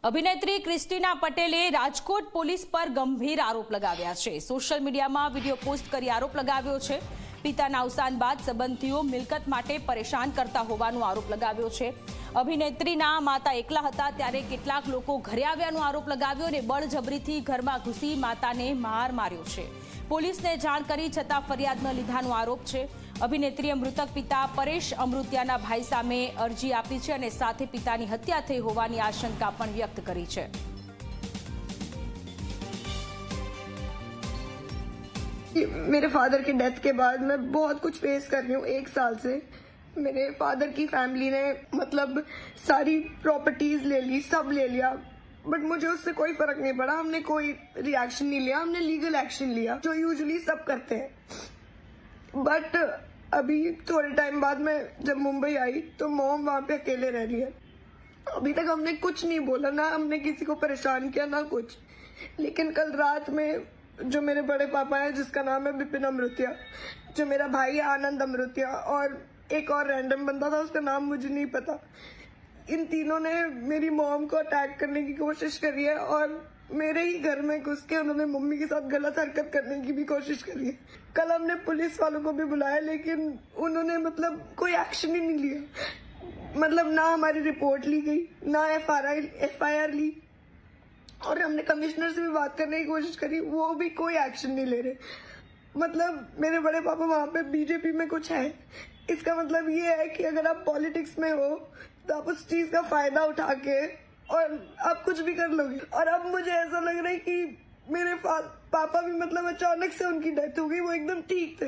અભિનેત્રી ક્રિસ્ટીના પટેલે રાજકોટ પોલીસ પર ગંભીર આરોપ લગાવ્યા છે। સોશિયલ મીડિયામાં વિડીયો પોસ્ટ કરી આરોપ લગાવ્યો છે। પિતાના અવસાન બાદ સંબંધીઓ મિલકત માટે પરેશાન કરતા હોવાનો આરોપ લગાવ્યો છે। અભિનેત્રીના માતા એકલા હતા ત્યારે કેટલાક લોકો ઘરે આવ્યાનો આરોપ લગાવ્યો અને બળજબરીથી ઘરમાં ઘૂસી માતાને માર માર્યો છે। પોલીસને જાણ કરી છતાં ફરિયાદ ન લીધાનો આરોપ છે। અભિનેત્રીએ મૃતક પિતા પરેશ અમૃતિયાના ભાઈ સામે અરજી આપી છે અને સાથે પિતાની હત્યા થઈ હોવાની આશંકા પણ વ્યક્ત કરી છે। मेरे फादर की डेथ के बाद मैं बहुत कुछ फेस कर रही हूँ। 1 साल से मेरे फादर की फैमिली ने मतलब सारी प्रॉपर्टीज ले ली, सब ले लिया, बट मुझे उससे कोई फर्क नहीं पड़ा। हमने कोई रिएक्शन नहीं लिया, हमने लीगल एक्शन लिया जो यूजुअली सब करते हैं। बट अभी थोड़े टाइम बाद मैं जब मुंबई आई तो मॉम वहाँ पे अकेले रह रही है। अभी तक हमने कुछ नहीं बोला, ना हमने किसी को परेशान किया ना कुछ। लेकिन कल रात में जो मेरे बड़े पापा हैं जिसका नाम है विपिन अमृतिया, जो मेरा भाई है आनंद अमृतिया, और एक और रैंडम बंदा था उसका नाम मुझे नहीं पता, इन तीनों ने मेरी मॉम को अटैक करने की कोशिश करी है और मेरे ही घर में घुस के उन्होंने मम्मी के साथ गलत हरकत करने की भी कोशिश करी है। कल हमने पुलिस वालों को भी बुलाया लेकिन उन्होंने मतलब कोई एक्शन ही नहीं लिया। मतलब ना हमारी रिपोर्ट ली गई, ना FIR ली, और हमने कमिश्नर से भी बात करने की कोशिश करी, वो भी कोई एक्शन नहीं ले रहे। मतलब मेरे बड़े पापा वहाँ पे बीजेपी में कुछ है। इसका मतलब ये है कि अगर आप पॉलिटिक्स में हो तो आप उस चीज का फायदा उठा के और आप कुछ भी कर लोगे। और अब मुझे ऐसा लग रहा है कि मेरे पापा भी मतलब अचानक से उनकी डेथ हो गई, वो एकदम ठीक थे,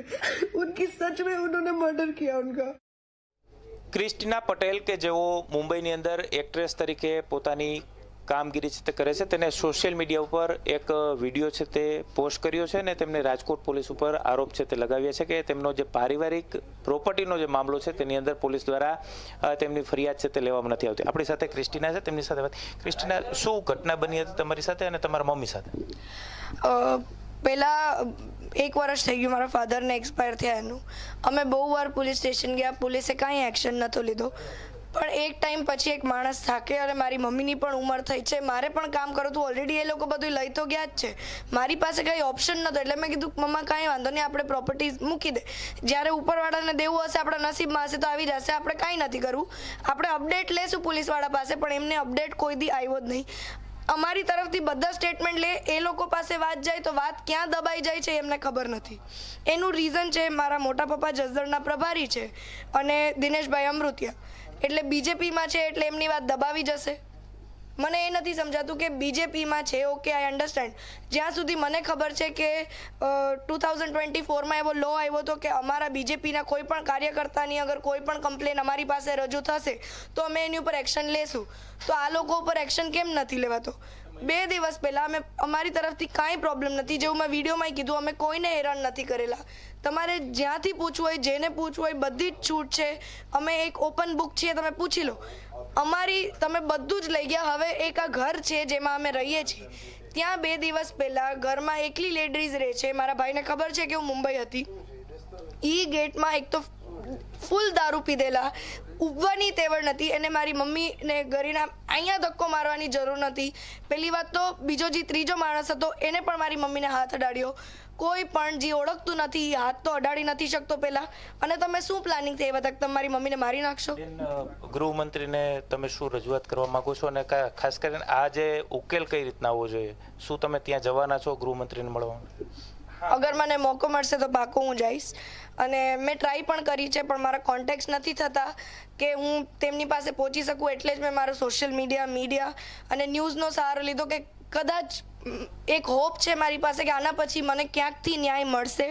उनकी सच में उन्होंने मर्डर किया उनका। ક્રિસ્ટીના પટેલ કે જેઓ મુંબઈની અંદર એક્ટ્રેસ તરીકે પોતાની કામગીરી છે તે કરે છે, તેને સોશિયલ મીડિયા ઉપર એક વિડીયો છે તે પોસ્ટ કર્યો છે અને તેમને રાજકોટ પોલીસ ઉપર આરોપ છે તે લગાવ્યા છે કે તેમનો જે પારિવારિક પ્રોપર્ટીનો જે મામલો છે તેની અંદર પોલીસ દ્વારા તેમની ફરિયાદ છે તે લેવામાં નથી આવતી। આપણી સાથે ક્રિસ્ટીના છે, તેમની સાથે વાત। ક્રિસ્ટીના, શું ઘટના બની હતી તમારી સાથે અને તમારા મમ્મી સાથે? પહેલા 1 વર્ષ થઈ ગયું મારા ફાધરને એક્સપાયર થયા એનું। અમે બહુ વાર પોલીસ સ્ટેશન ગયા, પોલીસે કાંઈ એક્શન નહોતો લીધો। પણ એક ટાઈમ પછી એક માણસ થાકે અને મારી મમ્મીની પણ ઉંમર થઈ છે, મારે પણ કામ કરવું હતું, ઓલરેડી એ લોકો બધું લઈ તો ગયા જ છે, મારી પાસે કંઈ ઓપ્શન નહોતો। એટલે મેં કીધું મમ્મા કાંઈ વાંધો નહીં, આપણે પ્રોપર્ટી મૂકી દે, જ્યારે ઉપરવાળાને દેવું હશે આપણા નસીબમાં હશે તો આવી જશે, આપણે કાંઈ નથી કરવું, આપણે અપડેટ લેશું પોલીસવાળા પાસે। પણ એમને અપડેટ કોઈ દી આવ્યો જ નહીં। અમારી તરફથી બધા સ્ટેટમેન્ટ લે, એ લોકો પાસે વાત જાય તો વાત ક્યાં દબાઈ જાય છે એમને ખબર નથી। એનું રીઝન છે મારા મોટા પપ્પા જસદણના પ્રભારી છે અને દિનેશભાઈ અમૃતિયા, એટલે બીજેપીમાં છે એટલે એમની વાત દબાવી જશે। મને એ નથી સમજાતું કે બીજેપીમાં છે, ઓકે આઈ અન્ડરસ્ટેન્ડ। જ્યાં સુધી મને ખબર છે કે 2024માં એવો લો આવ્યો હતો કે અમારા બીજેપીના કોઈ પણ કાર્યકર્તાની અગર કોઈ પણ કમ્પ્લેન અમારી પાસે રજૂ થશે તો અમે એની ઉપર એક્શન લેશું। તો આ લોકો ઉપર એક્શન કેમ નથી લેવાતો? 2 દિવસ પહેલાં અમે અમારી તરફથી કાંઈ પ્રોબ્લેમ નથી, જેવું મેં વિડીયોમાં કીધું, અમે કોઈને હેરાન નથી કરેલા। તમારે જ્યાંથી પૂછવું હોય, જેને પૂછવું હોય, બધી જ છૂટ છે, અમે એક ઓપન બુક છીએ, તમે પૂછી લો। અમારી તમે બધું જ લઈ ગયા। હવે એક આ ઘર છે જેમાં અમે રહીએ છીએ, ત્યાં 2 દિવસ પહેલાં ઘરમાં એકલી લેડીઝ રહે છે, મારા ભાઈને ખબર છે કે હું મુંબઈ હતી, એ ગેટમાં એક તો ફૂલ દારૂ પીધેલા, ઉભવાની તેવડ નથી, અને મારી મમ્મીને ગરીના અહીંયા ધક્કો મારવાની જરૂર નથી। પહેલી વાત તો બીજો જે ત્રીજો માણસ હતો એને પણ મારી મમ્મીને હાથ અડાડ્યો। કોઈ પણ જે ઓળખતું નથી હાથ તો અડાડી નથી શકતો પહેલા। અને તમે શું પ્લાનિંગ થઈ એ તક તમારી મમ્મીને મારી નાખશો? ગૃહમંત્રીને તમે શું રજૂઆત કરવા માંગો છો અને ખાસ કરીને આ જે ઉકેલ કઈ રીતના આવવો જોઈએ? શું તમે ત્યાં જવાના છો ગૃહમંત્રીને મળવા? અગર મને મોકો મળશે તો પાકો હું જઈશ, અને મેં ટ્રાય પણ કરી છે પણ મારા કોન્ટેક્ટ નથી થતા કે હું તેમની પાસે પહોંચી શકું। એટલે જ મેં મારો સોશિયલ મીડિયા અને ન્યૂઝનો સહારો લીધો કે કદાચ એક હોપ છે મારી પાસે કે આના પછી મને ક્યાંકથી ન્યાય મળશે।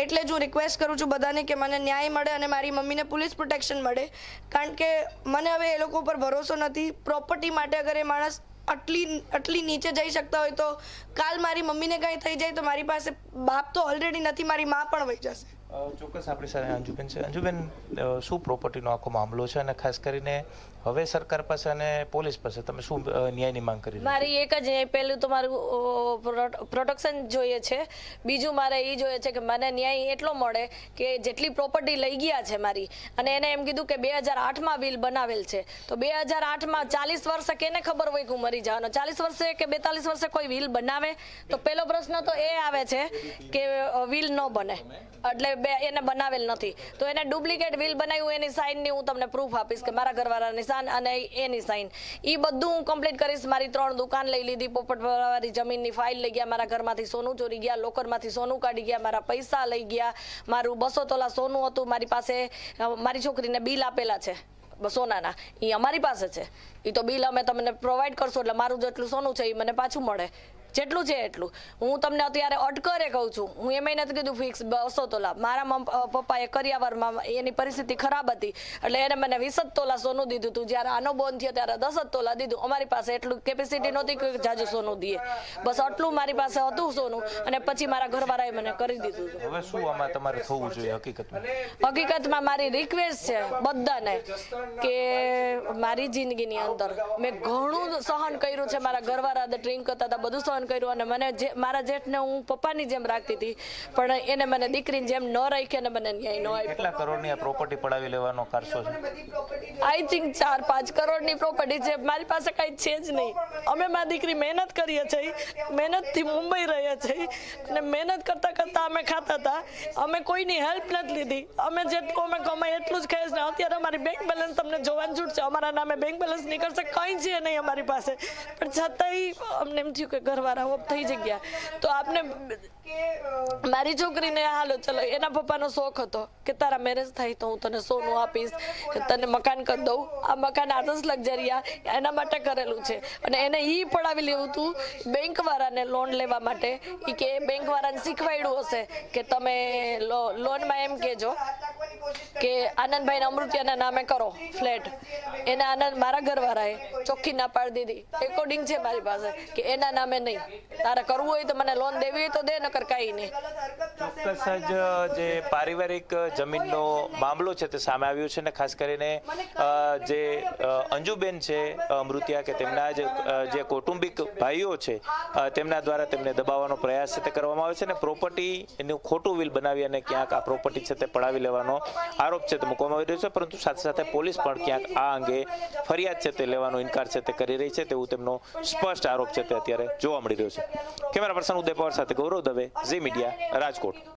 એટલે જ હું રિક્વેસ્ટ કરું છું બધાને કે મને ન્યાય મળે અને મારી મમ્મીને પોલીસ પ્રોટેક્શન મળે, કારણ કે મને હવે એ લોકો ઉપર ભરોસો નથી। પ્રોપર્ટી માટે અગર એ માણસ આટલી નીચે જઈ શકતા હોય તો કાલ મારી મમ્મીને કંઈ થઈ જાય તો મારી પાસે બાપ તો ઓલરેડી નથી, મારી મા પણ વહી જશે। ચોક્કસ આપણી સાથે અંજુબેન છે। અંજુબેન, શું પ્રોપર્ટીનો આખો મામલો છે અને ખાસ કરીને હવે સરકાર પાસે અને પોલીસ પાસે તમે શું ન્યાયની માંગ કરી રહ્યા છો? મારી એક જ પહેલું તો મારું પ્રોટેક્શન જોઈએ છે, બીજું મારે એ જોઈએ છે કે મને ન્યાય એટલો મળે કે જેટલી પ્રોપર્ટી લઈ ગયા છે મારી, અને એને એમ કીધું કે 2008માં વિલ બનાવેલ છે, તો 2008માં 40 વર્ષે કેને ખબર હોય કે હું મરી જવાનો? 40 વર્ષે કે 42 વર્ષે કોઈ વિલ બનાવે? તો પહેલો પ્રશ્ન તો એ આવે છે કે વિલ ન બને એટલે એને બનાવેલ નથી, તો એને ડુપ્લિકેટ વિલ બનાવ્યું એની સાઇનની હું તમને પ્રૂફ આપીશ કે મારા ઘરવાળાની સાઇન અને એની સાઇન, એ બધું હું કમ્પ્લીટ કરીશ. મારી 3 દુકાન લઈ લીધી, પોપટવાળી જમીનની ફાઇલ લઈ ગયા, મારા ઘરમાંથી સોનું ચોરી ગયા, લોકરમાંથી સોનું કાઢી ગયા, મારા પૈસા લઈ ગયા, મારું 200 તોલા સોનું હતું મારી પાસે, મારી છોકરીને બિલ આપેલા છે સોનાના, એ અમારી પાસે છે, એ તો બિલ અમે તમને પ્રોવાઈડ કરશો એટલે મારું જેટલું સોનું છે એ મને પાછું મળે, જેટલું છે એટલું. હું તમને અત્યારે અટકરે કહું છું, હું એમ નથી કીધું ફિક્સ 200 તોલા. મારા પપ્પાએ કરિયાવરમાં એની પરિસ્થિતિ ખરાબ હતી એટલે એને મને 20 તોલા સોનું દીધું હતું. જ્યારે આનો બોન થયો ત્યારે 10 તોલા દીધું. અમારી પાસે એટલું કેપેસિટી નહોતી કે જાજુ સોનું દઈએ, બસ આટલું મારી પાસે હતું સોનું, અને પછી મારા ઘરવાળાએ મને કરી દીધું હતું. હવે શું આમાં તમારે થવું જોઈએ હકીકતમાં મારી રિક્વેસ્ટ છે બધાને કે મારી જિંદગીની અંદર મેં ઘણું સહન કર્યું છે, મારા ઘરવાળા ડ્રિંક કરતા હતા, બધું સહન કર્યું, અને મને મારા જેઠને હું પપ્પાની જેમ રાખતી હતી, પણ એને મને દીકરીની જેમ ન રાખી અને મને ન્યાય ન આપ્યો. કેટલા કરોડની આ પ્રોપર્ટી પડાવી લેવાનો કારસો છે? આઈ થિંક 4-5 કરોડની પ્રોપર્ટી છે. મારી પાસે કઈ છે જ નહીં. અમે મારી દીકરી મહેનત કરીએ છીએ, મહેનતથી મુંબઈ રહીએ છીએ, અને મહેનત કરતા કરતા અમે ખાતા હતા. અમે કોઈની હેલ્પ નથી લીધી. અમે જેટલું અમે કમાઈ એટલું જ ખાઈશ ને અત્યારે અમારી બેંક બેલેન્સ તમને જોવાનું છૂટશે. અમારા નામે બેંક બેલેન્સ નીકળશે, કંઈ છે નહીં અમારી પાસે, પણ છતાંય અમને એમ થયું કે ઘરવાળા ઓફ થઈ જગ્યા. તો આપને મારી છોકરીને હાલો ચલો, એના પપ્પાનો શોખ હતો કે તારા મેરેજ થાય તો હું તને સોનું આપીશ, તને મકાન કરી દઉં. આ મકાન આદર્શ લક્ઝરિયા એના માટે કરેલું છે, અને એને ઈ પડાવી લેવું હતું બેંક વાળાને લોન લેવા માટે. એ કે બેંક વાળાને શીખવાડ્યું હશે કે તમે લોનમાં એમ કહેજો કે આનંદભાઈ અમૃતિયાના નામે કરો ફ્લેટ. એને આનંદ મારા ઘરવાળાએ ચોખ્ખી ના પાડી દીધી, રેકોર્ડિંગ છે મારી પાસે કે એના નામે નહીં, તારે કરવું હોય તો મને લોન દેવી હોય તો દે, નકર કાંઈ નહીં. ચોક્કસ જ જે પારિવારિક જમીનનો મામલો છે તે સામે આવ્યો છે, ને ખાસ કરીને જે અંજુબેન છે અમૃતિયા કે તેમના જે કૌટુંબિક ભાઈઓ છે તેમના દ્વારા તેમને દબાવવાનો પ્રયાસ છે તે કરવામાં આવે છે, અને પ્રોપર્ટીનું ખોટું વિલ બનાવી અને ક્યાંક આ પ્રોપર્ટી છે તે પડાવી લેવાનો આરોપ છે તે મૂકવામાં આવી રહ્યો છે. પરંતુ સાથે સાથે પોલીસ પણ ક્યાંક આ અંગે ફરિયાદ છે તે લેવાનો ઇનકાર છે તે કરી રહી છે, તેવું તેમનો સ્પષ્ટ આરોપ છે તે અત્યારે જોવા મળી રહ્યો છે. કેમેરા પર્સન ઉદય પવાર સાથે ગૌરવ દવે, ઝી મીડિયા, રાજકોટ.